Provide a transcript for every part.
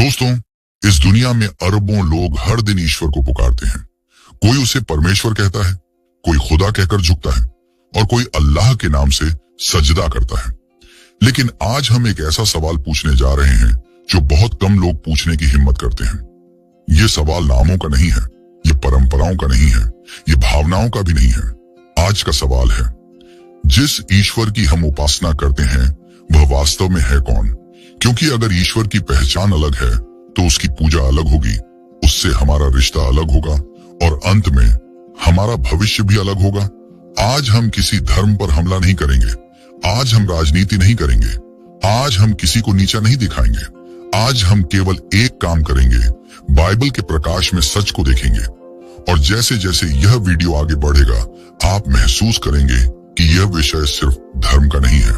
दोस्तों, इस दुनिया में अरबों लोग हर दिन ईश्वर को पुकारते हैं। कोई उसे परमेश्वर कहता है, कोई खुदा कहकर झुकता है और कोई अल्लाह के नाम से सजदा करता है। लेकिन आज हम एक ऐसा सवाल पूछने जा रहे हैं जो बहुत कम लोग पूछने की हिम्मत करते हैं। ये सवाल नामों का नहीं है, ये परंपराओं का नहीं है, ये भावनाओं का भी नहीं है। आज का सवाल है, जिस ईश्वर की हम उपासना करते हैं वह वास्तव में है कौन? क्योंकि अगर ईश्वर की पहचान अलग है तो उसकी पूजा अलग होगी, उससे हमारा रिश्ता अलग होगा और अंत में हमारा भविष्य भी अलग होगा। आज हम किसी धर्म पर हमला नहीं करेंगे, आज हम राजनीति नहीं करेंगे, आज हम किसी को नीचा नहीं दिखाएंगे। आज हम केवल एक काम करेंगे, बाइबल के प्रकाश में सच को देखेंगे। और जैसे जैसे यह वीडियो आगे बढ़ेगा आप महसूस करेंगे कि यह विषय सिर्फ धर्म का नहीं है,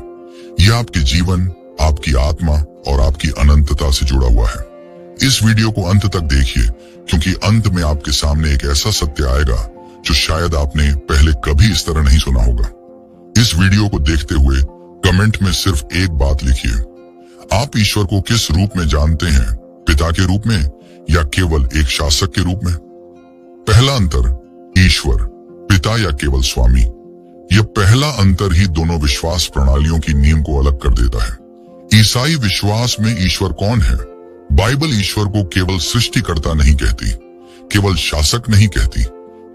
यह आपके जीवन, आपकी आत्मा और आपकी अनंतता से जुड़ा हुआ है। इस वीडियो को अंत तक देखिए, क्योंकि अंत में आपके सामने एक ऐसा सत्य आएगा जो शायद आपने पहले कभी इस तरह नहीं सुना होगा। इस वीडियो को देखते हुए कमेंट में सिर्फ एक बात लिखिए, आप ईश्वर को किस रूप में जानते हैं? पिता के रूप में या केवल एक शासक के रूप में? पहला अंतर, ईश्वर पिता या केवल स्वामी। यह पहला अंतर ही दोनों विश्वास प्रणालियों की नींव को अलग कर देता है। ईसाई विश्वास में ईश्वर कौन है? बाइबल ईश्वर को केवल सृष्टिकर्ता नहीं कहती, केवल शासक नहीं कहती,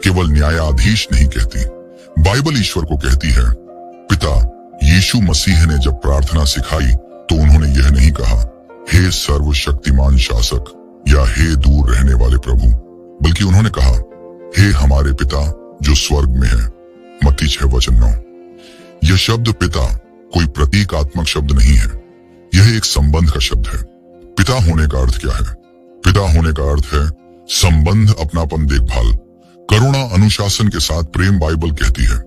केवल न्यायाधीश नहीं कहती। बाइबल ईश्वर को कहती है पिता। यीशु मसीह ने जब प्रार्थना सिखाई तो उन्होंने यह नहीं कहा, हे सर्वशक्तिमान शासक या हे दूर रहने वाले प्रभु, बल्कि उन्होंने कहा, हे हमारे पिता जो स्वर्ग में है। मत्ती 6:9। यह शब्द पिता कोई प्रतीकात्मक शब्द नहीं है, यह एक संबंध का शब्द है। पिता होने का अर्थ क्या है? पिता होने का अर्थ है संबंध, अपनापन, देखभाल, करुणा, अनुशासन के साथ प्रेम। बाइबल कहती है,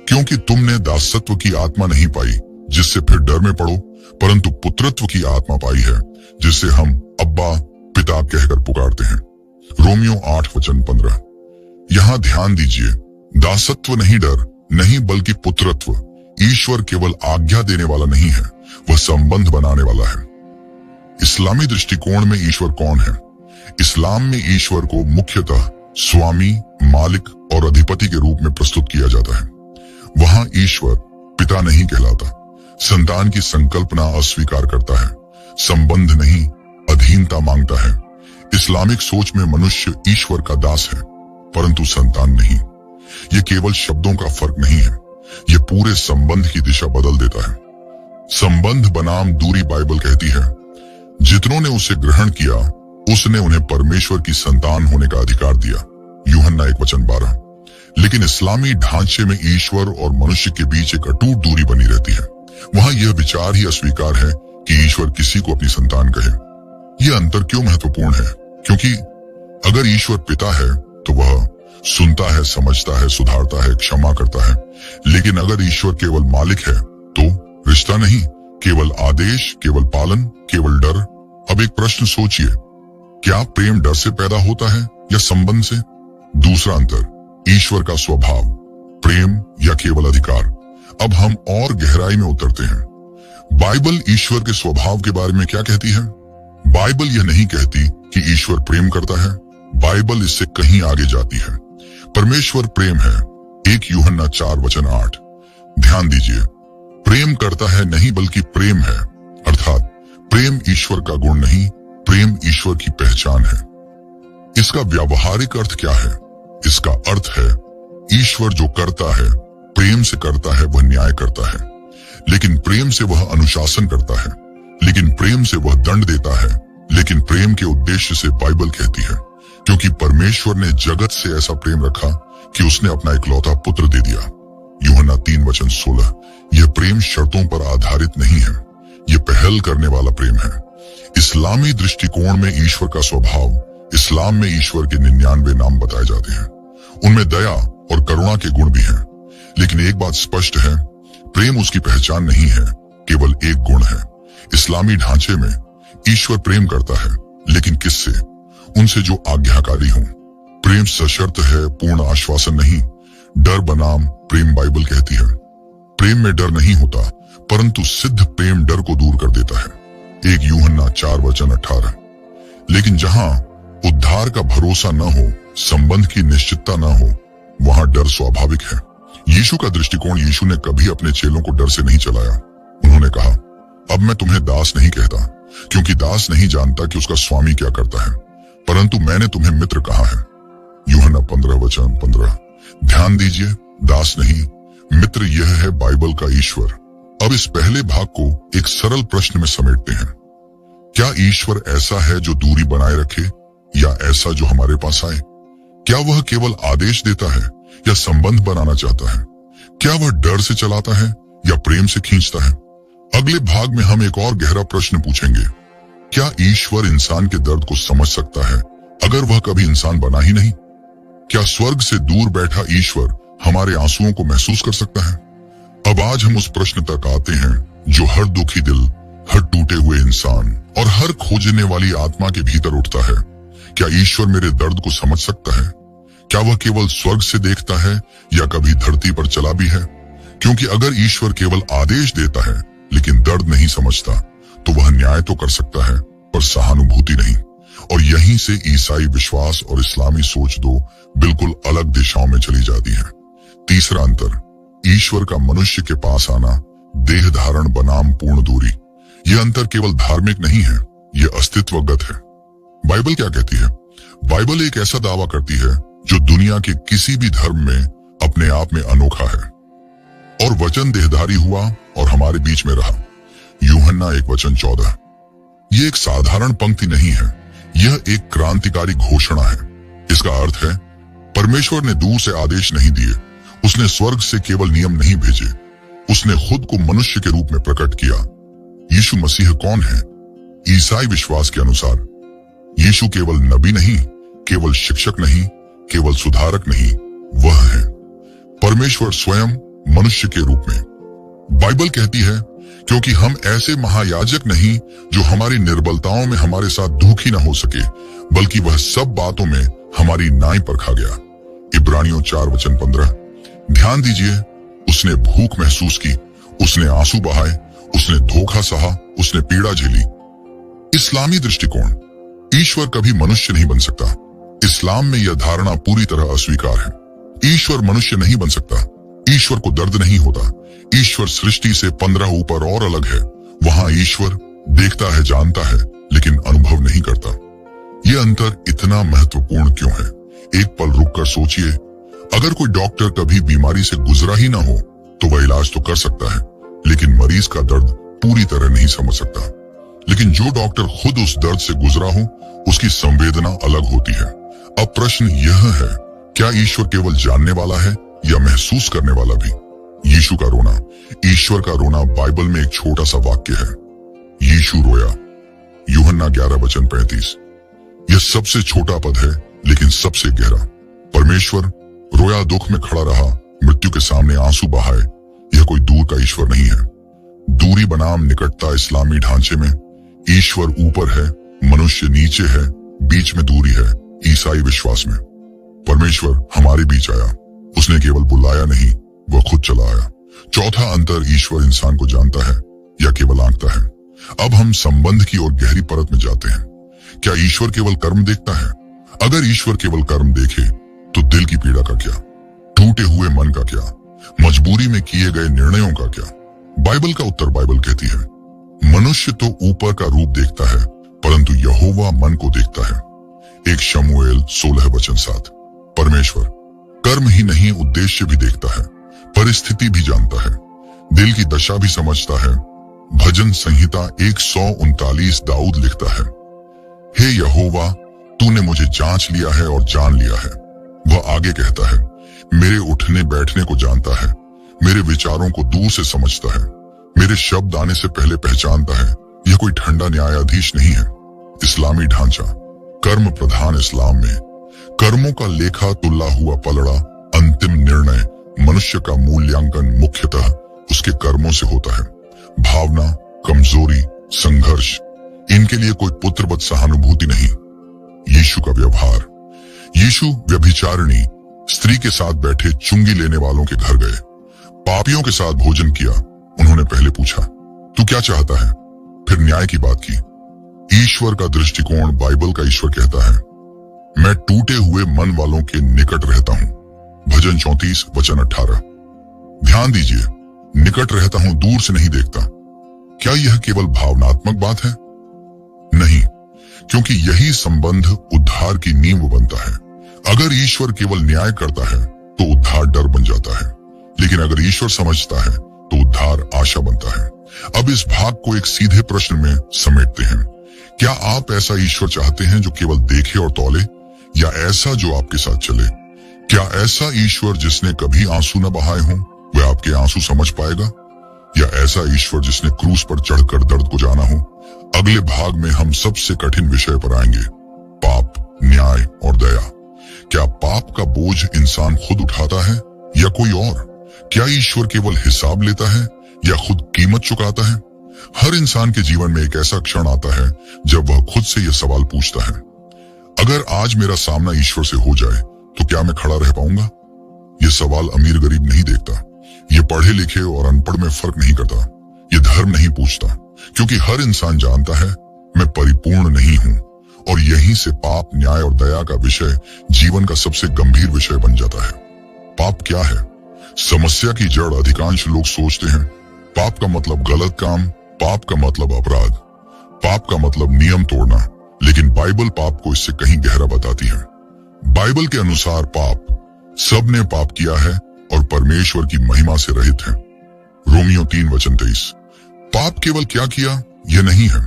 क्योंकि तुमने दासत्व की आत्मा नहीं पाई जिससे फिर डर में पड़ो, परंतु पुत्रत्व की आत्मा पाई है जिससे हम अब्बा पिता कहकर पुकारते हैं। रोमियो 8:15। यहां ध्यान दीजिए, दासत्व नहीं डर नहीं, बल्कि पुत्रत्व। ईश्वर केवल आज्ञा देने वाला नहीं है, वह संबंध बनाने वाला है। इस्लामी दृष्टिकोण में ईश्वर कौन है? इस्लाम में ईश्वर को मुख्यतः स्वामी, मालिक और अधिपति के रूप में प्रस्तुत किया जाता है। वहां ईश्वर पिता नहीं कहलाता, संतान की संकल्पना अस्वीकार करता है, संबंध नहीं अधीनता मांगता है। इस्लामिक सोच में मनुष्य ईश्वर का दास है, परंतु संतान नहीं। यह केवल शब्दों का फर्क नहीं है, यह पूरे संबंध की दिशा बदल देता है। संबंध बनाम दूरी। बाइबल कहती है, जितनों ने उसे ग्रहण किया उसने उन्हें परमेश्वर की संतान होने का अधिकार दिया। यूहन्ना 1:12। लेकिन इस्लामी ढांचे में ईश्वर और मनुष्य के बीच एक अटूट दूरी बनी रहती है। वहां यह विचार ही अस्वीकार है कि ईश्वर किसी को अपनी संतान कहे। यह अंतर क्यों महत्वपूर्ण है? क्योंकि अगर ईश्वर पिता है तो वह सुनता है, समझता है, सुधारता है, क्षमा करता है। लेकिन अगर ईश्वर केवल मालिक है तो रिश्ता नहीं, केवल आदेश, केवल पालन, केवल डर। अब एक प्रश्न सोचिए, क्या प्रेम डर से पैदा होता है या संबंध से? दूसरा अंतर, ईश्वर का स्वभाव, प्रेम या केवल अधिकार। अब हम और गहराई में उतरते हैं। बाइबल ईश्वर के स्वभाव के बारे में क्या कहती है? बाइबल यह नहीं कहती कि ईश्वर प्रेम करता है, बाइबल इससे कहीं आगे जाती है। परमेश्वर प्रेम है, 1 यूहन्ना 4:8। ध्यान दीजिए, प्रेम करता है नहीं बल्कि प्रेम है, अर्थात प्रेम ईश्वर का गुण नहीं, प्रेम ईश्वर की पहचान है। इसका व्यावहारिक अर्थ क्या है? इसका अर्थ है ईश्वर जो करता है, प्रेम से करता है, वह न्याय करता है, लेकिन प्रेम से वह अनुशासन करता है, लेकिन प्रेम से वह दंड देता है, लेकिन प्रेम के उद्देश्य से। बाइबल कहती है, क्योंकि परमेश्वर ने जगत से ऐसा प्रेम रखा कि उसने अपना इकलौता पुत्र दे दिया। यूहन्ना 3:16। यह प्रेम शर्तों पर आधारित नहीं है, यह पहल करने वाला प्रेम है। इस्लामी दृष्टिकोण में ईश्वर का स्वभाव, इस्लाम में ईश्वर के 99 नाम बताए जाते हैं। उनमें दया और करुणा के गुण भी हैं। लेकिन एक बात स्पष्ट है, प्रेम उसकी पहचान नहीं है, केवल एक गुण है। इस्लामी ढांचे में ईश्वर प्रेम करता है, लेकिन किससे? उनसे जो आज्ञाकारी हों। प्रेम सशर्त है, पूर्ण आश्वासन नहीं। डर बनाम प्रेम। बाइबल कहती है, प्रेम में डर नहीं होता, परंतु सिद्ध प्रेम डर को दूर कर देता है। 1 यूहन्ना 4:18। लेकिन जहां उद्धार का भरोसा न हो, संबंध की निश्चितता न हो, वहां डर स्वाभाविक है। यीशु का दृष्टिकोण, यीशु ने कभी अपने चेलों को डर से नहीं चलाया। उन्होंने कहा, अब मैं तुम्हें दास नहीं कहता, क्योंकि दास नहीं जानता कि उसका स्वामी क्या करता है, परंतु मैंने तुम्हें मित्र कहा है। यूहन्ना 15:15। ध्यान दीजिए, दास नहीं, मित्र, यह है बाइबल का ईश्वर। अब इस पहले भाग को एक सरल प्रश्न में समेटते हैं। क्या ईश्वर ऐसा है जो दूरी बनाए रखे, या ऐसा जो हमारे पास आए? क्या वह केवल आदेश देता है या संबंध बनाना चाहता है? क्या वह डर से चलाता है या प्रेम से खींचता है? अगले भाग में हम एक और गहरा प्रश्न पूछेंगे। क्या ईश्वर इंसान के दर्द को समझ सकता है अगर वह कभी इंसान बना ही नहीं? क्या स्वर्ग से दूर बैठा ईश्वर हमारे आंसुओं को महसूस कर सकता है? अब आज हम उस प्रश्न तक आते हैं जो हर दुखी दिल, हर टूटे हुए इंसान और हर खोजने वाली आत्मा के भीतर उठता है। क्या ईश्वर मेरे दर्द को समझ सकता है? क्या वह केवल स्वर्ग से देखता है या कभी धरती पर चला भी है? क्योंकि अगर ईश्वर केवल आदेश देता है लेकिन दर्द नहीं समझता, तो वह न्याय तो कर सकता है पर सहानुभूति नहीं। और यहीं से ईसाई विश्वास और इस्लामी सोच दो बिल्कुल अलग दिशाओं में चली जाती है। तीसरा अंतर, ईश्वर का मनुष्य के पास आना, देह धारण बनाम पूर्ण दूरी। यह अंतर केवल धार्मिक नहीं है, यह अस्तित्वगत है। बाइबल क्या कहती है? बाइबल एक ऐसा दावा करती है जो दुनिया के किसी भी धर्म में अपने आप में अनोखा है। और वचन देहधारी हुआ और हमारे बीच में रहा। यूहन्ना 1:14। यह एक साधारण पंक्ति नहीं है, यह एक क्रांतिकारी घोषणा है। इसका अर्थ है, परमेश्वर ने दूर से आदेश नहीं दिए, उसने स्वर्ग से केवल नियम नहीं भेजे, उसने खुद को मनुष्य के रूप में प्रकट किया। यीशु मसीह कौन है? ईसाई विश्वास के अनुसार यीशु केवल नबी नहीं, केवल शिक्षक नहीं, केवल सुधारक नहीं, वह है परमेश्वर स्वयं मनुष्य के रूप में। बाइबल कहती है, क्योंकि हम ऐसे महायाजक नहीं जो हमारी निर्बलताओं में हमारे साथ दुखी न हो सके, बल्कि वह सब बातों में हमारी नाई पर खा गया। इब्रानियों 4:15। ध्यान दीजिए, उसने भूख महसूस की, उसने आंसू बहाए, उसने धोखा सहा, उसने पीड़ा झेली। इस्लामी दृष्टिकोण, ईश्वर कभी मनुष्य नहीं बन सकता। इस्लाम में यह धारणा पूरी तरह अस्वीकार है। ईश्वर मनुष्य नहीं बन सकता। ईश्वर को दर्द नहीं होता। ईश्वर सृष्टि से 15 ऊपर और अलग है। वहां ईश्वर देखता है, जानता है, लेकिन अनुभव नहीं करता। यह अंतर इतना महत्वपूर्ण क्यों है? एक पल रुककर सोचिए, अगर कोई डॉक्टर कभी बीमारी से गुजरा ही ना हो तो वह इलाज तो कर सकता है, लेकिन मरीज का दर्द पूरी तरह नहीं समझ सकता। लेकिन जो डॉक्टर खुद उस दर्द से गुजरा हो, उसकी संवेदना अलग होती है। अब प्रश्न यह है, क्या ईश्वर केवल जानने वाला है या महसूस करने वाला भी? यीशु का रोना, ईश्वर का रोना बाइबल में एक छोटा सा वाक्य है, यीशु रोया। यूहन्ना 11:35। यह सबसे छोटा पद है लेकिन सबसे गहरा। परमेश्वर रोया, दुख में खड़ा रहा, मृत्यु के सामने आंसू बहाए। यह कोई दूर का ईश्वर नहीं है। दूरी बनाम निकटता, इस्लामी ढांचे में ईश्वर ऊपर है, मनुष्य नीचे है, बीच में दूरी है। ईसाई विश्वास में परमेश्वर हमारे बीच आया, उसने केवल बुलाया नहीं, वह खुद चला आया। चौथा अंतर, ईश्वर इंसान को जानता है या केवल आंकता है। अब हम संबंध की ओर गहरी परत में जाते हैं। क्या ईश्वर केवल कर्म देखता है? अगर ईश्वर केवल कर्म देखे तो दिल की पीड़ा का क्या, टूटे हुए मन का क्या, मजबूरी में किए गए निर्णयों का क्या? बाइबल का उत्तर, बाइबल कहती है, मनुष्य तो ऊपर का रूप देखता है, परंतु यहोवा मन को देखता है। 1 शमूएल 16:7। परमेश्वर कर्म ही नहीं, उद्देश्य भी देखता है, परिस्थिति भी जानता है, दिल की दशा भी समझता है। भजन संहिता 139 दाऊद लिखता है, हे यहोवा, तूने मुझे जांच लिया है और जान लिया है। वह आगे कहता है, मेरे उठने बैठने को जानता है, मेरे विचारों को दूर से समझता है, मेरे शब्द आने से पहले पहचानता है। यह कोई ठंडा न्यायाधीश नहीं है। इस्लामी ढांचा, कर्म प्रधान इस्लाम में कर्मों का लेखा तुल्ला हुआ पलड़ा, अंतिम निर्णय, मनुष्य का मूल्यांकन मुख्यतः उसके कर्मों से होता है। भावना, कमजोरी, संघर्ष, इनके लिए कोई पुत्रवत सहानुभूति नहीं। यीशु का व्यवहार, यीशु व्यभिचारिणी स्त्री के साथ बैठे चुंगी लेने वालों के घर गए, पापियों के साथ भोजन किया। उन्होंने पहले पूछा, तू क्या चाहता है? फिर न्याय की बात की। ईश्वर का दृष्टिकोण। बाइबल का ईश्वर कहता है, मैं टूटे हुए मन वालों के निकट रहता हूं। भजन 34 वचन 18। ध्यान दीजिए, निकट रहता हूं, दूर से नहीं देखता। क्या यह केवल भावनात्मक बात है? नहीं, क्योंकि यही संबंध उद्धार की नींव बनता है। अगर ईश्वर केवल न्याय करता है तो उद्धार डर बन जाता है, लेकिन अगर ईश्वर समझता है तो उद्धार आशा बनता है। अब इस भाग को एक सीधे प्रश्न में समेटते हैं। क्या आप ऐसा ईश्वर चाहते हैं जो केवल देखे और तौले, या ऐसा जो आपके साथ चले? क्या ऐसा ईश्वर जिसने कभी आंसू न बहाए हों वह आपके आंसू समझ पाएगा, या ऐसा ईश्वर जिसने क्रूस पर चढ़कर दर्द को जाना हो? अगले भाग में हम सबसे कठिन विषय पर आएंगे, पाप, न्याय और दया। क्या पाप का बोझ इंसान खुद उठाता है या कोई और? क्या ईश्वर केवल हिसाब लेता है या खुद कीमत चुकाता है? हर इंसान के जीवन में एक ऐसा क्षण आता है जब वह खुद से यह सवाल पूछता है, अगर आज मेरा सामना ईश्वर से हो जाए तो क्या मैं खड़ा रह पाऊंगा? यह सवाल अमीर गरीब नहीं देखता, ये पढ़े लिखे और अनपढ़ में फर्क नहीं करता, ये धर्म नहीं पूछता, क्योंकि हर इंसान जानता है मैं परिपूर्ण नहीं हूं। और यहीं से पाप, न्याय और दया का विषय जीवन का सबसे गंभीर विषय बन जाता है। पाप क्या है? समस्या की जड़ अधिकांश लोग सोचते हैं पाप का मतलब गलत काम, पाप का मतलब अपराध, पाप का मतलब नियम तोड़ना, लेकिन बाइबल पाप को इससे कहीं गहरा बताती है। बाइबल के अनुसार पाप, सबने पाप किया है और परमेश्वर की महिमा से रहित हैं। रोमियो 3 वचन 23। पाप केवल क्या किया यह नहीं है,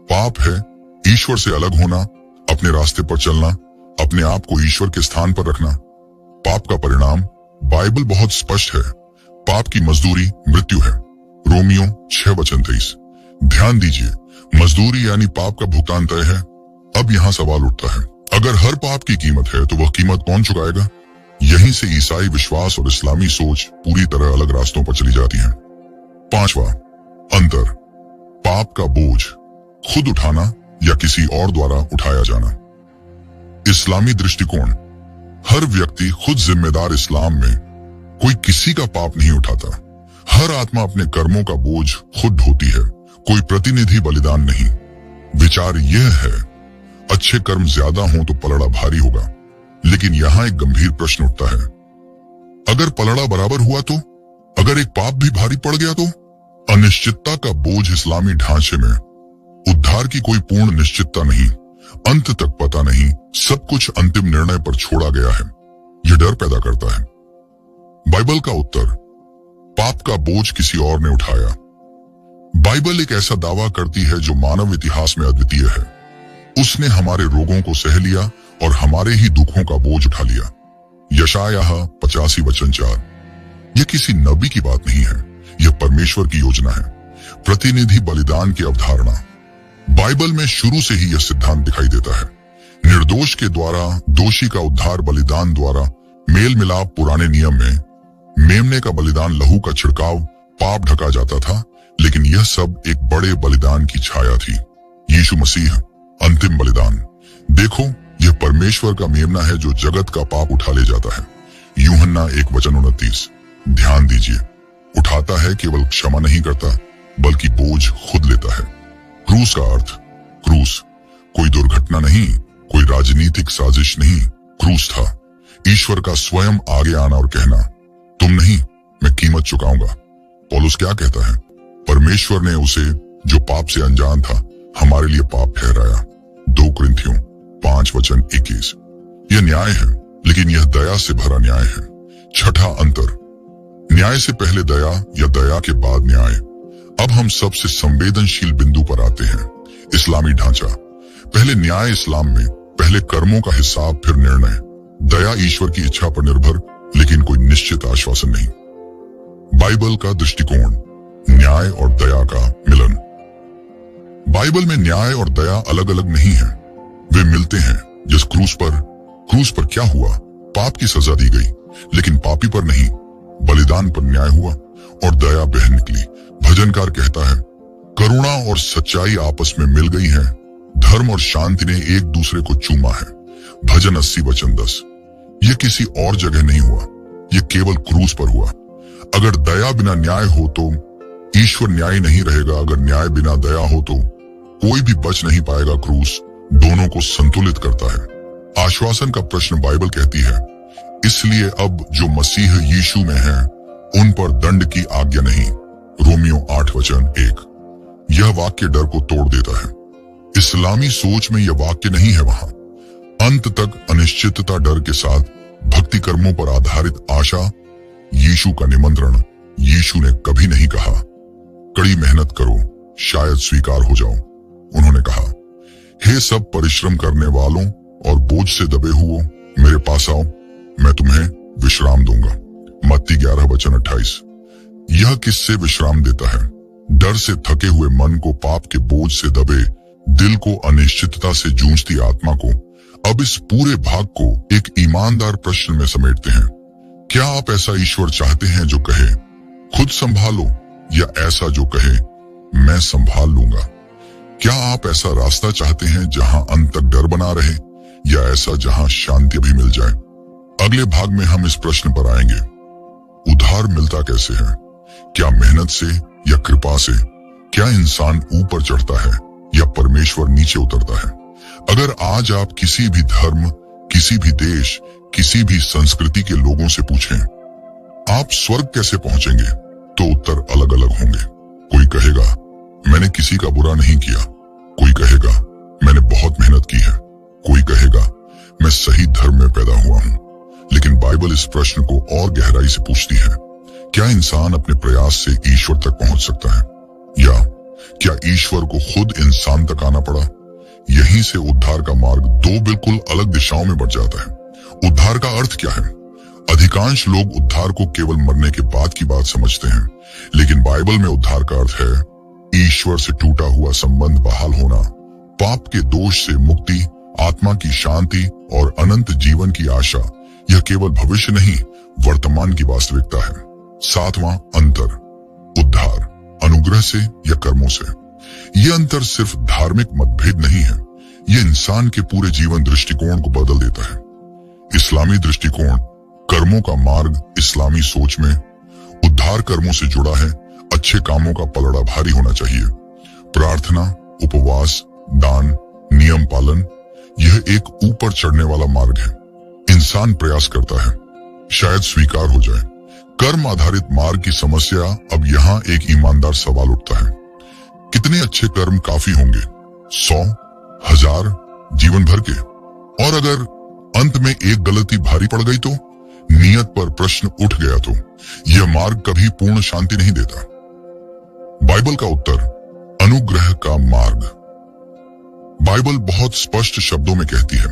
पाप है ईश्वर से अलग होना, अपने रास्ते पर चलना, अपने आप को ईश्वर के स्थान पर रखना। पाप का परिणाम बाइबल बहुत स्पष्ट है, पाप की मजदूरी मृत्यु है। रोमियो 6 वचन 23। ध्यान दीजिए, मजदूरी यानी पाप का भुगतान तय है। अब यहाँ सवाल उठता है, अगर हर पाप की कीमत है तो वह कीमत कौन चुकाएगा? यहीं से ईसाई विश्वास और इस्लामी सोच पूरी तरह अलग रास्तों पर चली जाती है। 5वां अंतर, पाप का बोझ खुद उठाना या किसी और द्वारा उठाया जाना। इस्लामी दृष्टिकोण, हर व्यक्ति खुद जिम्मेदार। इस्लाम में कोई किसी का पाप नहीं उठाता, हर आत्मा अपने कर्मों का बोझ खुद ढोती है, कोई प्रतिनिधि बलिदान नहीं। विचार यह है, अच्छे कर्म ज्यादा हों तो पलड़ा भारी होगा, लेकिन यहां एक गंभीर प्रश्न उठता है, अगर पलड़ा बराबर हुआ तो? अगर एक पाप भी भारी पड़ गया तो? अनिश्चितता का बोझ इस्लामी ढांचे में, उद्धार की कोई पूर्ण निश्चितता नहीं, अंत तक पता नहीं, सब कुछ अंतिम निर्णय पर छोड़ा गया है। यह डर पैदा करता है। बाइबल का उत्तर, पाप का बोझ किसी और ने उठाया। बाइबल एक ऐसा दावा करती है जो मानव इतिहास में अद्वितीय है। उसने हमारे रोगों को सह लिया और हमारे ही दुखों का बोझ उठा लिया। यशायाह 85 वचन 4। यह किसी नबी की बात नहीं है, यह परमेश्वर की योजना है। प्रतिनिधि बलिदान की अवधारणा, बाइबल में शुरू से ही यह सिद्धांत दिखाई देता है। निर्दोष के द्वारा दोषी का उद्धार बलिदान द्वारा। मेल मिलाप पुराने नियम में मेमने का बलिदान, लहू का छिड़काव, पाप ढका जाता था, लेकिन यह सब एक बड़े बलिदान की छाया थी, यीशु मसीह, अंतिम बलिदान। देखो, यह परमेश्वर का मेमना है जो जगत का पाप उठा ले जाता है। यूहन्ना 1 वचन 29। ध्यान दीजिए, उठाता है, केवल क्षमा नहीं करता बल्कि बोझ खुद लेता है। क्रूस का अर्थ, क्रूस कोई दुर्घटना नहीं, कोई राजनीतिक साजिश नहीं, क्रूस था ईश्वर का स्वयं आगे आना और कहना, तुम नहीं, मैं कीमत चुकाऊंगा। पौलुस क्या कहता है? परमेश्वर ने उसे जो पाप से अनजान था हमारे लिए पाप ठहराया। 2 कुरिन्थियों 5 वचन 21। यह न्याय है, लेकिन यह दया से भरा न्याय है। 6ठा अंतर, न्याय से पहले दया या दया के बाद न्याय। अब हम सबसे संवेदनशील बिंदु पर आते हैं, इस्लामी ढांचा। पहले न्याय इस्लाम में, पहले कर्मों का हिसाब फिर निर्णय। दया ईश्वर की इच्छा पर निर्भर, लेकिन कोई निश्चित आश्वासन नहीं। बाइबल का दृष्टिकोण, न्याय और दया का मिलन। बाइबल में न्याय और दया अलग अलग नहीं है, वे मिलते हैं। जिस क्रूस पर क्या हुआ? पाप की सजा दी गई, लेकिन पापी पर नहीं, बलिदान पर न्याय हुआ और दया बह निकली। भजनकार कहता है, करुणा और सच्चाई आपस में मिल गई हैं, धर्म और शांति ने एक दूसरे को चूमा है। भजन 80 वचन 10। यह किसी और जगह नहीं हुआ, यह केवल क्रूस पर हुआ। अगर दया बिना न्याय हो तो ईश्वर न्याय नहीं रहेगा, अगर न्याय बिना दया हो तो कोई भी बच नहीं पाएगा। क्रूस दोनों को संतुलित करता है। आश्वासन का प्रश्न बाइबल कहती है, इसलिए अब जो मसीह यीशु में है उन पर दंड की आज्ञा नहीं। रोमियो 8:1। यह वाक्य डर को तोड़ देता है। इस्लामी सोच में यह वाक्य नहीं है। वहां अंत तक अनिश्चितता, डर के साथ भक्ति कर्मों पर आधारित आशा। यीशु का निमंत्रण यीशु ने कभी नहीं कहा, कड़ी मेहनत करो शायद स्वीकार हो जाओ। उन्होंने कहा, हे सब परिश्रम करने वालों और बोझ से दबे हुओं, मेरे पास आओ, मैं तुम्हें विश्राम दूंगा। मत्ती 11:28। यह किससे विश्राम देता है? डर से थके हुए मन को, पाप के बोझ से दबे दिल को, अनिश्चितता से जूझती आत्मा को। अब इस पूरे भाग को एक ईमानदार प्रश्न में समेटते हैं। क्या आप ऐसा ईश्वर चाहते हैं जो कहे खुद संभालो, या ऐसा जो कहे मैं संभाल लूंगा? क्या आप ऐसा रास्ता चाहते हैं जहां अंत तक डर बना रहे, या ऐसा जहां शांति भी मिल जाए? अगले भाग में हम इस प्रश्न पर आएंगे, उद्धार मिलता कैसे है? क्या मेहनत से या कृपा से? क्या इंसान ऊपर चढ़ता है या परमेश्वर नीचे उतरता है? अगर आज आप किसी भी धर्म, किसी भी देश, किसी भी संस्कृति के लोगों से पूछें आप स्वर्ग कैसे पहुंचेंगे, तो उत्तर अलग अलग होंगे। कोई कहेगा मैंने किसी का बुरा नहीं किया, कोई कहेगा मैंने बहुत मेहनत की है, कोई कहेगा मैं सही धर्म में पैदा हुआ हूं। लेकिन बाइबल इस प्रश्न को और गहराई से पूछती है, क्या इंसान अपने प्रयास से ईश्वर तक पहुंच सकता है, या क्या ईश्वर को खुद इंसान तक आना पड़ा? यहीं से उद्धार का मार्ग दो बिल्कुल अलग दिशाओं में बढ़ जाता है। उद्धार का अर्थ क्या है? अधिकांश लोग उद्धार को केवल मरने के बाद की बात समझते हैं, लेकिन बाइबल में उद्धार का अर्थ है ईश्वर से टूटा हुआ संबंध बहाल होना, पाप के दोष से मुक्ति, आत्मा की शांति और अनंत जीवन की आशा। यह केवल भविष्य नहीं, वर्तमान की वास्तविकता है। 7वां अंतर, उद्धार अनुग्रह से या कर्मों से। यह अंतर सिर्फ धार्मिक मतभेद नहीं है, यह इंसान के पूरे जीवन दृष्टिकोण को बदल देता है। इस्लामी दृष्टिकोण, कर्मों का मार्ग इस्लामी सोच में उद्धार कर्मों से जुड़ा है। अच्छे कामों का पलड़ा भारी होना चाहिए। प्रार्थना, उपवास, दान, नियम पालन, यह एक ऊपर चढ़ने वाला मार्ग है। इंसान प्रयास करता है, शायद स्वीकार हो जाए। कर्म आधारित मार्ग की समस्या। अब यहाँ एक ईमानदार सवाल उठता है, कितने अच्छे कर्म काफी होंगे? 100, 1000, जीवन भर के? और अगर अंत में एक गलती भारी पड़ गई तो? नियत पर प्रश्न उठ गया तो? यह मार्ग कभी पूर्ण शांति नहीं देता। बाइबल का उत्तर, अनुग्रह का मार्ग। बाइबल बहुत स्पष्ट शब्दों में कहती है,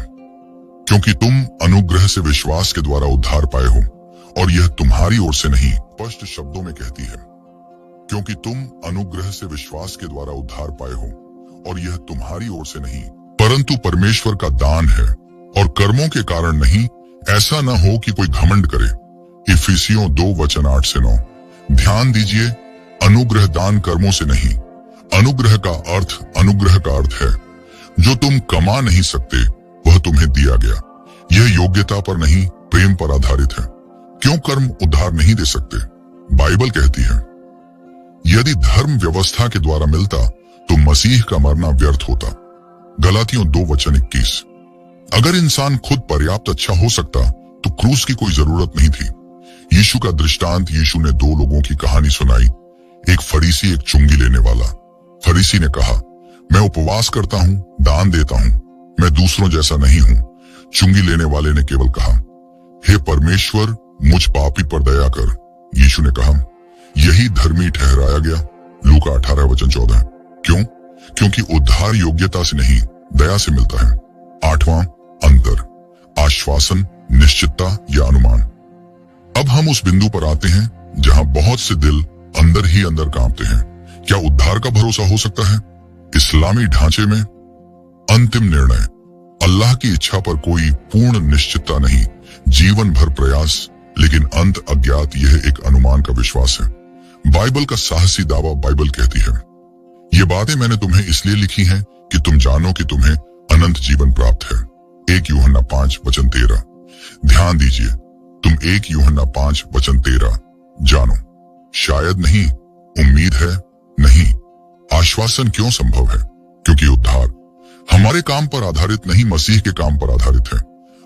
क्योंकि तुम अनुग्रह से विश्वास के द्वारा उद्धार पाए हो, और यह तुम्हारी ओर से नहीं। स्पष्ट शब्दों में कहती है, क्योंकि तुम अनुग्रह से विश्वास के द्वारा उद्धार पाए हो, और यह तुम्हारी ओर से नहीं, परंतु परमेश्वर का दान है, और कर्मों के कारण नहीं, ऐसा न हो कि कोई घमंड करे। इफिसियों 2:8-9। ध्यान दीजिए, अनुग्रह दान कर्मों से नहीं। अनुग्रह का अर्थ है जो तुम कमा नहीं सकते, वह तुम्हें दिया गया। यह योग्यता पर नहीं, प्रेम पर आधारित है। क्यों कर्म उद्धार नहीं दे सकते? बाइबल कहती है, यदि धर्म व्यवस्था के द्वारा मिलता तो मसीह का मरना व्यर्थ होता। गलातियों 2:21। अगर इंसान खुद पर्याप्त अच्छा हो सकता तो क्रूस की कोई जरूरत नहीं थी। यीशु का दृष्टांत, यीशु ने 2 लोगों की कहानी सुनाई, एक फरीसी, एक चुंगी लेने वाला। फरीसी ने कहा, मैं उपवास करता हूं, दान देता हूं, मैं दूसरों जैसा नहीं हूं। चुंगी लेने वाले ने केवल कहा, हे परमेश्वर, मुझ पापी पर दया कर। यीशु ने कहा, यही धर्मी ठहराया गया। लूका 18:14। क्यों? क्योंकि उद्धार योग्यता से नहीं, दया से मिलता है। 8वां अंतर, आश्वासन, निश्चितता या अनुमान। अब हम उस बिंदु पर आते हैं जहां बहुत से दिल अंदर ही अंदर कांपते हैं। क्या उद्धार का भरोसा हो सकता है? इस्लामी ढांचे में अंतिम निर्णय, अल्लाह की इच्छा पर कोई पूर्ण निश्चितता नहीं, जीवन भर प्रयास, लेकिन अंत अज्ञात। यह एक अनुमान का विश्वास है। बाइबल का साहसी दावा। बाइबल कहती है, ये बातें मैंने तुम्हें इसलिए लिखी हैं कि तुम जानो कि तुम्हें अनंत जीवन प्राप्त है। 1 यूहन्ना 5:13। ध्यान दीजिए, तुम 1 यूहन्ना 5:13 जानो। शायद नहीं, उम्मीद है नहीं। आश्वासन क्यों संभव है? क्योंकि उद्धार हमारे काम पर आधारित नहीं, मसीह के काम पर आधारित है।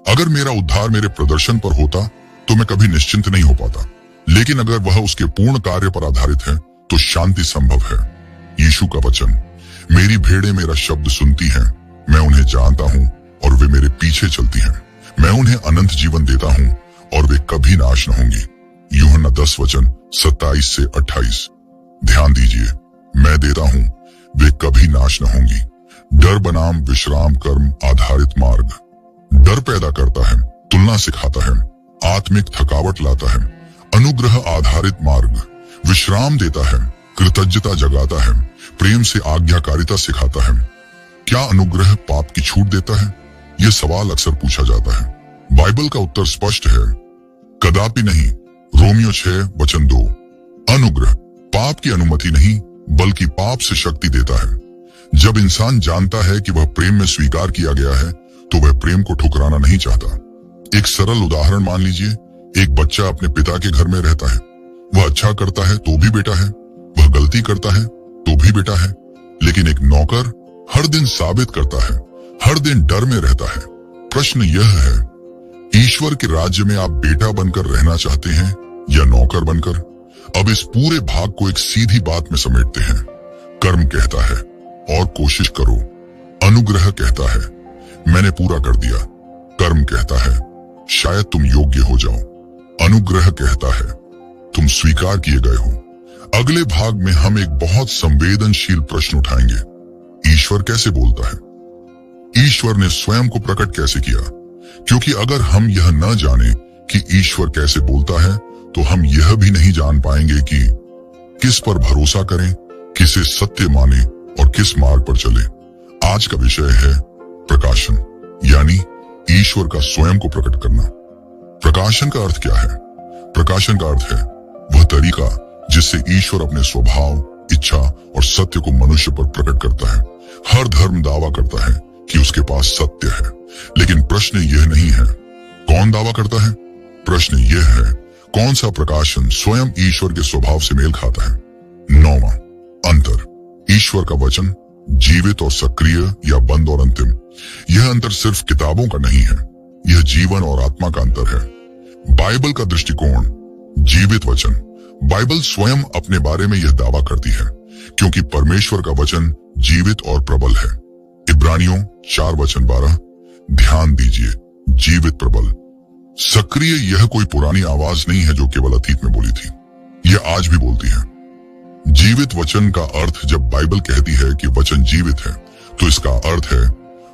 अगर मेरा उद्धार मेरे प्रदर्शन पर होता तो मैं कभी निश्चिंत नहीं हो पाता, लेकिन अगर वह उसके पूर्ण कार्य पर आधारित है तो शांति संभव है। यीशु का वचन, मेरी भेड़ें मेरा शब्द सुनती हैं, मैं उन्हें जानता हूं और वे मेरे पीछे चलती हैं। मैं उन्हें अनंत जीवन देता हूं और वे कभी नाश न होंगी। यूहन्ना 10 वचन 27 से 28। ध्यान दीजिए, मैं देता हूं, वे कभी नाश न होंगी। डर बनाम विश्राम कर्म आधारित मार्ग। डर पैदा करता है, तुलना सिखाता है, आत्मिक थकावट लाता है। अनुग्रह आधारित मार्ग विश्राम देता है, कृतज्ञता जगाता है, प्रेम से आज्ञाकारिता सिखाता है। क्या अनुग्रह पाप की छूट देता है? यह सवाल अक्सर पूछा जाता है। बाइबल का उत्तर स्पष्ट है, कदापि नहीं। रोमियो 6 वचन 2। अनुग्रह पाप की अनुमति नहीं, बल्कि पाप से शक्ति देता है। जब इंसान जानता है कि वह प्रेम में स्वीकार किया गया है, तो वह प्रेम को ठुकराना नहीं चाहता। एक सरल उदाहरण मान लीजिए, एक बच्चा अपने पिता के घर में रहता है। वह अच्छा करता है तो भी बेटा है, वह गलती करता है तो भी बेटा है। लेकिन एक नौकर हर दिन साबित करता है, हर दिन डर में रहता है। प्रश्न यह है, ईश्वर के राज्य में आप बेटा बनकर रहना चाहते हैं या नौकर बनकर? अब इस पूरे भाग को एक सीधी बात में समेटते हैं। कर्म कहता है और कोशिश करो। अनुग्रह कहता है मैंने पूरा कर दिया। कर्म कहता है शायद तुम योग्य हो जाओ। अनुग्रह कहता है तुम स्वीकार किए गए हो। अगले भाग में हम एक बहुत संवेदनशील प्रश्न उठाएंगे, ईश्वर कैसे बोलता है? ईश्वर ने स्वयं को प्रकट कैसे किया? क्योंकि अगर हम यह न जाने कि ईश्वर कैसे बोलता है, तो हम यह भी नहीं जान पाएंगे कि किस पर भरोसा करें, किसे सत्य माने और किस मार्ग पर चले। आज का विषय है प्रकाशन, यानी ईश्वर का स्वयं को प्रकट करना। प्रकाशन का अर्थ क्या है? प्रकाशन का अर्थ है वह तरीका जिससे ईश्वर अपने स्वभाव, इच्छा और सत्य को मनुष्य पर प्रकट करता है। हर धर्म दावा करता है कि उसके पास सत्य है, लेकिन प्रश्न यह नहीं है कौन दावा करता है। प्रश्न यह है कौन सा प्रकाशन स्वयं ईश्वर के स्वभाव से मेल खाता है। 9वां अंतर, ईश्वर का वचन जीवित और सक्रिय या बंद और अंतिम। यह अंतर सिर्फ किताबों का नहीं है, यह जीवन और आत्मा का अंतर है। बाइबल का दृष्टिकोण, जीवित वचन। बाइबल स्वयं अपने बारे में यह दावा करती है क्योंकि परमेश्वर का वचन जीवित और प्रबल है। इब्रानियों 4 वचन 12। ध्यान दीजिए, जीवित प्रबल। सक्रिय यह कोई पुरानी आवाज नहीं है जो केवल अतीत में बोली थी, यह आज भी बोलती है। जीवित वचन का अर्थ, जब बाइबल कहती है कि वचन जीवित है, तो इसका अर्थ है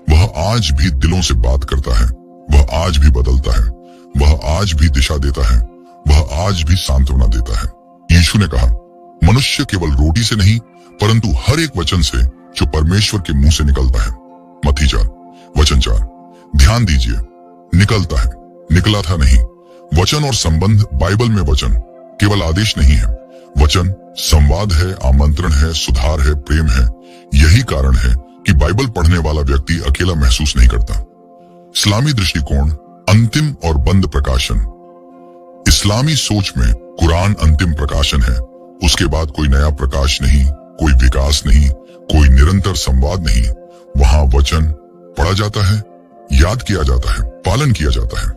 वह आज भी दिलों से बात करता है, वह आज भी बदलता है, वह आज भी दिशा देता है, वह आज भी सांत्वना देता है। यीशु ने कहा, मनुष्य केवल रोटी से नहीं परंतु हर एक वचन से जो परमेश्वर के मुंह से निकलता है। मत्ती 4 वचन 4। ध्यान दीजिए, निकलता है, निकला था नहीं। वचन और संबंध। बाइबल में वचन केवल आदेश नहीं है, वचन संवाद है, आमंत्रण है, सुधार है, प्रेम है। यही कारण है कि बाइबल पढ़ने वाला व्यक्ति अकेला महसूस नहीं करता। इस्लामी दृष्टिकोण, अंतिम और बंद प्रकाशन। इस्लामी सोच में कुरान अंतिम प्रकाशन है, उसके बाद कोई नया प्रकाश नहीं, कोई विकास नहीं, कोई निरंतर संवाद नहीं। वहां वचन पढ़ा जाता है, याद किया जाता है, पालन किया जाता है,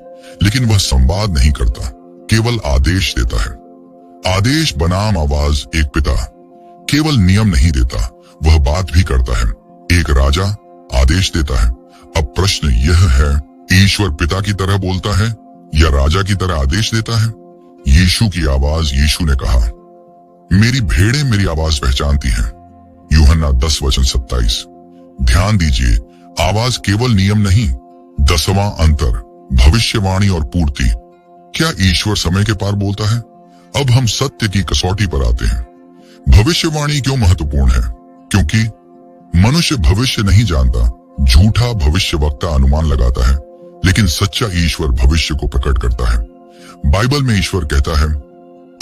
लेकिन वह संवाद नहीं करता, केवल आदेश देता है। आदेश बनाम आवाज। एक पिता केवल नियम नहीं देता, वह बात भी करता है। एक राजा आदेश देता है। अब प्रश्न यह है, ईश्वर पिता की तरह बोलता है या राजा की तरह आदेश देता है? यीशु की आवाज। यीशु ने कहा, मेरी भेड़ें मेरी आवाज पहचानती हैं। यूहन्ना 10 वचन 27। ध्यान दीजिए, आवाज केवल नियम नहीं। 10वां अंतर, भविष्यवाणी और पूर्ति। क्या ईश्वर समय के पार बोलता है? अब हम सत्य की कसौटी पर आते हैं। भविष्यवाणी क्यों महत्वपूर्ण है? क्योंकि मनुष्य भविष्य नहीं जानता। झूठा भविष्यवक्ता अनुमान लगाता है, लेकिन सच्चा ईश्वर भविष्य को प्रकट करता है। बाइबल में ईश्वर कहता है,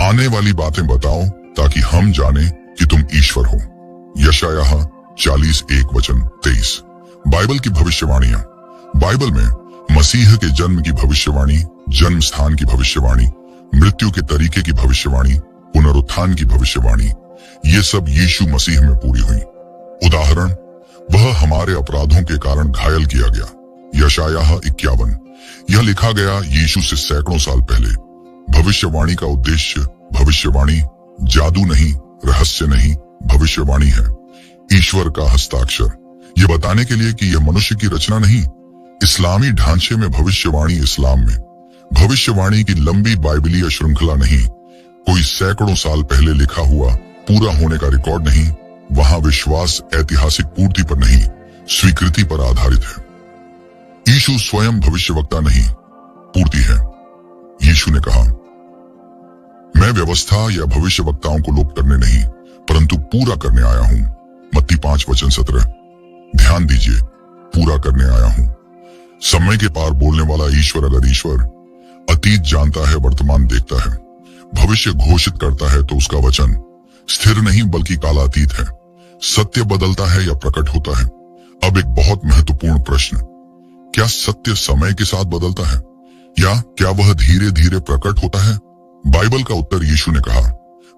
आने वाली बातें बताओ ताकि हम जाने कि तुम ईश्वर हो। यशायाह 40:1 वचन 23। बाइबल की भविष्यवाणियां। बाइबल में मसीह के जन्म की भविष्यवाणी, जन्म स्थान की भविष्यवाणी, मृत्यु के तरीके की भविष्यवाणी, पुनरुत्थान की भविष्यवाणी, ये सब यीशु मसीह में पूरी हुई। उदाहरण, वह हमारे अपराधों के कारण घायल किया गया। यशायाह 51। यह लिखा गया यीशु से सैकड़ों साल पहले। भविष्यवाणी का उद्देश्य भविष्यवाणी जादू नहीं, रहस्य नहीं, भविष्यवाणी है। ईश्वर का हस्ताक्षर, यह बताने के लिए कि यह मनुष्य की रचना नहीं। इस्लामी ढांचे में भविष्यवाणी, इस्लाम में भविष्यवाणी की लंबी बाइबलीय श्रृंखला नहीं, कोई सैकड़ों साल पहले लिखा हुआ पूरा होने का रिकॉर्ड नहीं। वहां विश्वास ऐतिहासिक पूर्ति पर नहीं, स्वीकृति पर आधारित है। यीशु स्वयं भविष्यवक्ता नहीं, पूर्ति है। यीशु ने कहा, मैं व्यवस्था या भविष्यवक्ताओं को लोप करने नहीं, परंतु पूरा करने आया हूं। मत्ती 5:17। ध्यान दीजिए, पूरा करने आया हूं। समय के पार बोलने वाला ईश्वर अगर ईश्वर अतीत जानता है, वर्तमान देखता है, भविष्य घोषित करता है, तो उसका वचन स्थिर नहीं बल्कि कालातीत है। सत्य बदलता है या प्रकट होता है। अब एक बहुत महत्वपूर्ण प्रश्न, क्या सत्य समय के साथ बदलता है या क्या वह धीरे धीरे प्रकट होता है? बाइबल का उत्तर, यीशु ने कहा,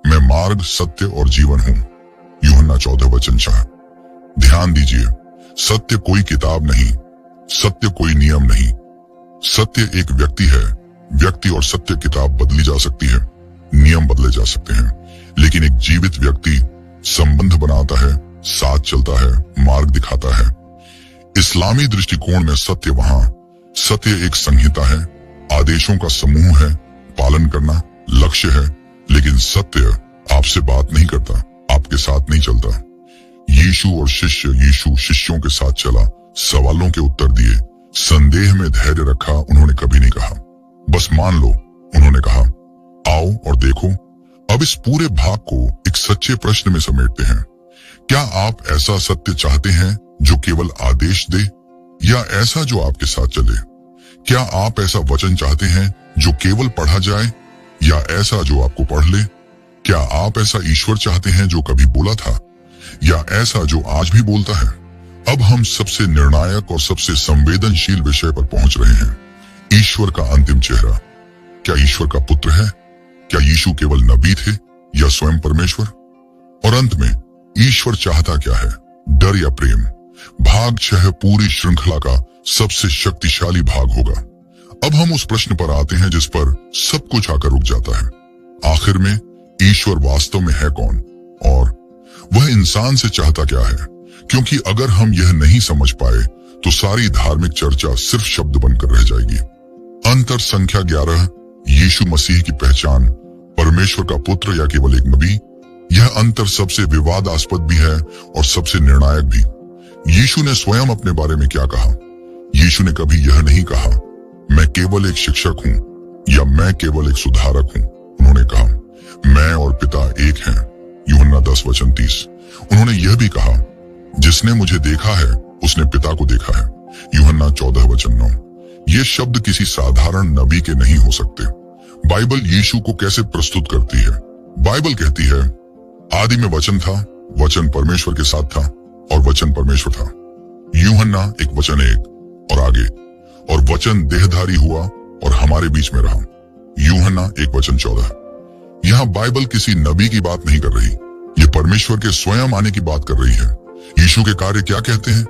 मैं मार्ग, सत्य और जीवन हूं। यूहन्ना 14:4। ध्यान दीजिए, सत्य कोई किताब नहीं, सत्य कोई नियम नहीं, सत्य एक व्यक्ति है। व्यक्ति और सत्य किताब बदली जा सकती है, नियम बदले जा सकते हैं, लेकिन एक जीवित व्यक्ति संबंध बनाता है, साथ चलता है, मार्ग दिखाता है। इस्लामी दृष्टिकोण में सत्य एक संहिता है, आदेशों का समूह है, पालन करना लक्ष्य है, लेकिन सत्य आपसे बात नहीं करता, आपके साथ नहीं चलता। यीशु और यीशु शिष्यों के साथ चला, सवालों के उत्तर दिए, संदेह में धैर्य रखा। उन्होंने कभी नहीं कहा बस मान लो, उन्होंने कहा आओ और देखो। अब इस पूरे भाग को एक सच्चे प्रश्न में समेटते हैं। क्या आप ऐसा सत्य चाहते हैं जो केवल आदेश दे, या ऐसा जो आपके साथ चले? क्या आप ऐसा वचन चाहते हैं जो केवल पढ़ा जाए, या ऐसा जो आपको पढ़ ले? क्या आप ऐसा ईश्वर चाहते हैं जो कभी बोला था, या ऐसा जो आज भी बोलता है? अब हम सबसे निर्णायक और सबसे संवेदनशील विषय पर पहुंच रहे हैं, ईश्वर का अंतिम चेहरा। क्या ईश्वर का पुत्र है? क्या यीशु केवल नबी थे या स्वयं परमेश्वर? और अंत में ईश्वर चाहता क्या है, डर या प्रेम? भाग 6 पूरी श्रृंखला का सबसे शक्तिशाली भाग होगा। अब हम उस प्रश्न पर आते हैं जिस पर सब कुछ आकर रुक जाता है। आखिर में ईश्वर वास्तव में है कौन, और वह इंसान से चाहता क्या है? क्योंकि अगर हम यह नहीं समझ पाए तो सारी धार्मिक चर्चा सिर्फ शब्द बनकर रह जाएगी। अंतर संख्या 11, यीशु मसीह की पहचान, परमेश्वर का पुत्र या केवल एक नबी? यह अंतर सबसे विवादास्पद भी है और सबसे निर्णायक भी। यीशु ने स्वयं अपने बारे में क्या कहा? यीशु ने कभी यह नहीं कहा, मैं केवल एक शिक्षक हूं या मैं केवल एक सुधारक हूं। उन्होंने कहा, मैं और पिता एक हैं। यूहन्ना 10:30। उन्होंने यह भी कहा, जिसने मुझे देखा है उसने पिता को देखा है। यूहन्ना 14:9। ये शब्द किसी साधारण नबी के नहीं हो सकते। बाइबल यीशु को कैसे प्रस्तुत करती है? बाइबल कहती है, आदि में वचन था, वचन परमेश्वर के साथ था और वचन परमेश्वर था। यूहन्ना 1:1 और आगे, और वचन देहधारी हुआ और हमारे बीच में रहा। यूहन्ना 1:14। यहाँ बाइबल किसी नबी की बात नहीं कर रही, ये परमेश्वर के स्वयं आने की बात कर रही है। यीशु के कार्य क्या कहते हैं?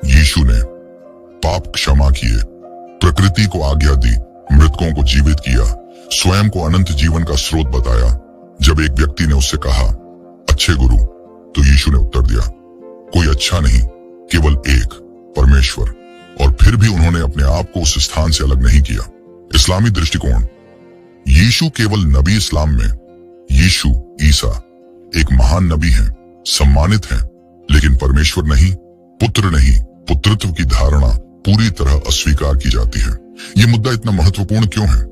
यीशु ने पाप क्षमा किए, प्रकृति को आज्ञा दी, मृतकों को जीवित किया, स्वयं को अनंत जीवन का स्रोत बताया। जब एक व्यक्ति ने उससे कहा, अच्छे गुरु, तो यीशु ने उत्तर दिया, कोई अच्छा नहीं, केवल एक, परमेश्वर। और फिर भी उन्होंने अपने आप को उस स्थान से अलग नहीं किया। इस्लामी दृष्टिकोण, यीशु केवल नबी। इस्लाम में यीशु, ईसा एक महान नबी हैं, सम्मानित हैं, लेकिन परमेश्वर नहीं, पुत्र नहीं। पुत्रत्व की धारणा पूरी तरह अस्वीकार की जाती है। ये मुद्दा इतना महत्वपूर्ण क्यों है?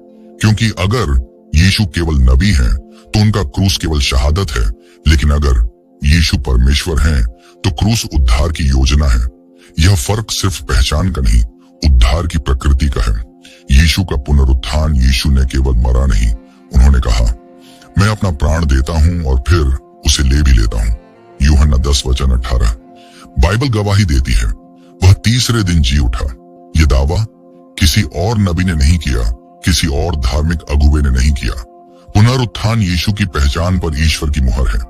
क्योंकि अगर यीशु केवल नबी हैं, तो उनका क्रूस केवल शहादत है, लेकिन अगर यीशु परमेश्वर हैं, तो क्रूस उद्धार की योजना है। यह फर्क सिर्फ पहचान का नहीं, उद्धार की प्रकृति का है। यीशु का पुनरुत्थान, यीशु ने केवल मरा नहीं, उन्होंने कहा, मैं अपना प्राण देता हूं और फिर उसे ले भी लेता हूं। यूहन्ना 10:18। बाइबल गवाही देती है, वह तीसरे दिन जी उठा। यह दावा किसी और नबी ने नहीं किया, किसी और धार्मिक अगुवे ने नहीं किया। पुनरुत्थान यीशु की पहचान पर ईश्वर की मुहर है।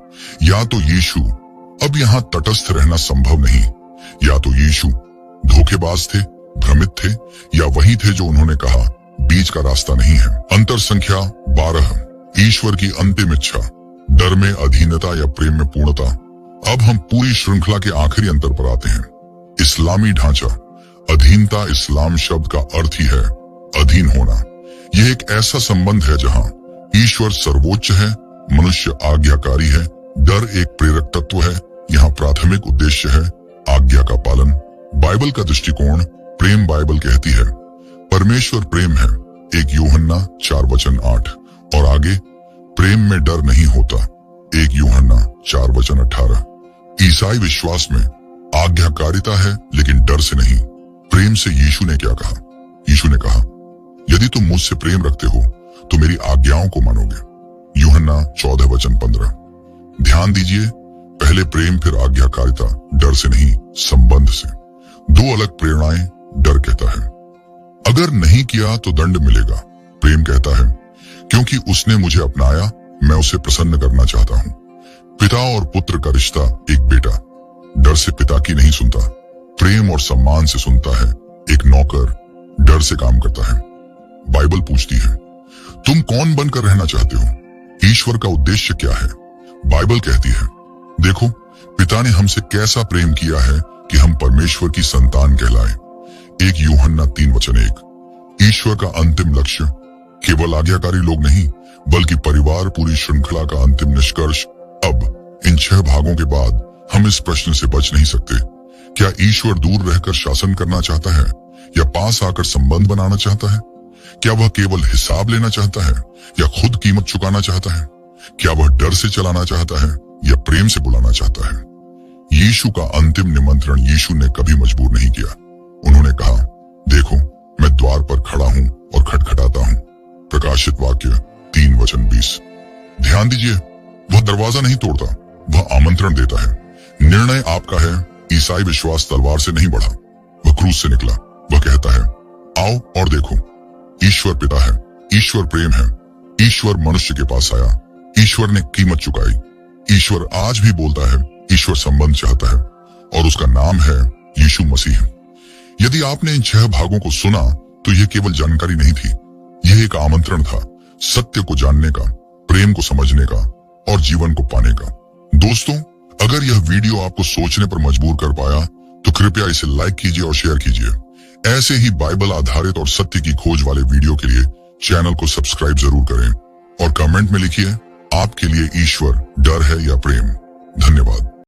या तो यीशु अब यहाँ तटस्थ रहना संभव नहीं, या तो यीशु धोखेबाज थे, भ्रमित थे, या वही थे जो उन्होंने कहा बीच का रास्ता नहीं है। अंतर संख्या 12, ईश्वर की अंतिम इच्छा, डर में अधीनता या प्रेम में पूर्णता। अब हम पूरी श्रृंखला के आखिरी अंतर पर आते हैं। इस्लामी ढांचा। अधीनता इस्लाम शब्द का अर्थ ही है अधीन होना। यह एक ऐसा संबंध है जहां ईश्वर सर्वोच्च है, मनुष्य आज्ञाकारी है, डर एक प्रेरक तत्व है, यहाँ प्राथमिक उद्देश्य है आज्ञा का पालन। बाइबल का दृष्टिकोण, प्रेम बाइबल कहती है परमेश्वर प्रेम है, 1 यूहन्ना 4:8, और आगे प्रेम में डर नहीं होता, 1 यूहन्ना 4:18। ईसाई विश्वास में आज्ञाकारिता है लेकिन डर से नहीं, प्रेम से। यीशु ने क्या कहा? यीशु ने कहा यदि तुम मुझसे प्रेम रखते हो तो मेरी आज्ञाओं को मानोगे, यूहन्ना 14:15। ध्यान दीजिए, पहले प्रेम फिर आज्ञाकारिता, डर से नहीं संबंध से। दो अलग प्रेरणाएं। डर कहता है अगर नहीं किया तो दंड मिलेगा, प्रेम कहता है क्योंकि उसने मुझे अपनाया मैं उसे प्रसन्न करना चाहता हूं। पिता और पुत्र का रिश्ता, एक बेटा डर से पिता की नहीं सुनता, प्रेम और सम्मान से सुनता है। एक नौकर डर से काम करता है। बाइबल पूछती है तुम कौन बनकर रहना चाहते हो? ईश्वर का उद्देश्य क्या है? बाइबल कहती है देखो पिता ने हमसे कैसा प्रेम किया है कि हम परमेश्वर की संतान कहलाए, 1 यूहन्ना 3:1। ईश्वर का अंतिम लक्ष्य केवल आज्ञाकारी लोग नहीं बल्कि परिवार, पूरी श्रृंखला का अंतिम निष्कर्ष। अब इन 6 भागों के बाद हम इस प्रश्न से बच नहीं सकते, क्या ईश्वर दूर रहकर शासन करना चाहता है या पास आकर संबंध बनाना चाहता है? क्या वह केवल हिसाब लेना चाहता है या खुद कीमत चुकाना चाहता है? क्या वह डर से चलाना चाहता है या प्रेम से बुलाना चाहता है? यीशु का अंतिम निमंत्रण यीशु ने कभी मजबूर नहीं किया। उन्होंने कहा देखो मैं द्वार पर खड़ा हूं और खटखटाता हूं, प्रकाशित वाक्य 3:20। ध्यान दीजिए, वह दरवाजा नहीं तोड़ता, वह आमंत्रण देता है। निर्णय आपका है। ईसाई विश्वास तलवार से नहीं बढ़ा, वह क्रूस से निकला। वह कहता है आओ और देखो, ईश्वर पिता है, ईश्वर प्रेम है, ईश्वर मनुष्य के पास आया, ईश्वर ने कीमत चुकाई। ईश्वर आज भी बोलता है, ईश्वर संबंध चाहता है और उसका नाम है यीशु मसीह। यदि आपने इन 6 भागों को सुना तो यह केवल जानकारी नहीं थी, यह एक आमंत्रण था सत्य को जानने का, प्रेम को समझने का और जीवन को पाने का। दोस्तों, अगर यह वीडियो आपको सोचने पर मजबूर कर पाया तो कृपया इसे लाइक कीजिए और शेयर कीजिए। ऐसे ही बाइबल आधारित और सत्य की खोज वाले वीडियो के लिए चैनल को सब्सक्राइब जरूर करें और कमेंट में लिखिए आपके लिए ईश्वर डर है या प्रेम। धन्यवाद।